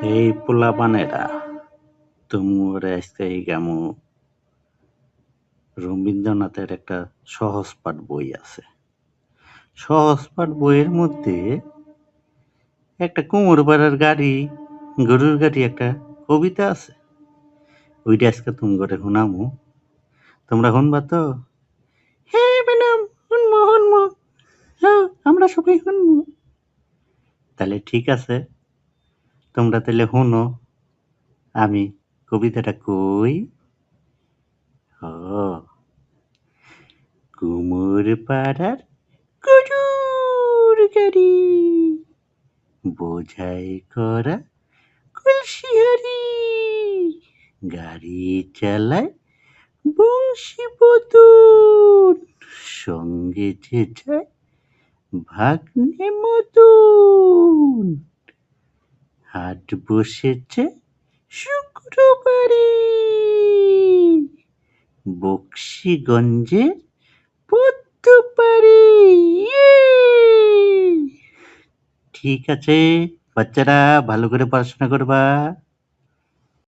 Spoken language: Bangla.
এই পোলাপানেরা তুমুরে আজকে এই গামু রবীন্দ্রনাথের একটা সহজ পাঠ বই আছে। সহজ পাঠ বইয়ের মধ্যে একটা কুমোর পাড়ার গাড়ি, গরুর গাড়ি একটা কবিতা আছে। ওইটা আজকে তুমি করে শুনামু। তোমরা শুনবা তো? হ্যাঁ ম্যাডাম, শুনবো শুনবো। হ্যাঁ, আমরা সবাই শুনবো। তাহলে ঠিক আছে, তোমরা তাহলে শুনো। আমি কবিতাটা কই। ও, কুমোর পাড়ার গরুর গাড়ি, বোঝাই করা কলসি হাড়ি, গাড়ি চালায় বংশী বদন, সঙ্গে যে যায় ভাগ্নে মদন। হাট বসেছে শুক্রবারে, বক্সিগঞ্জের পদ্মপাড়ে। ইয়ে! ঠিক আছে বাচ্চারা, ভালো করে পড়াশোনা করবা।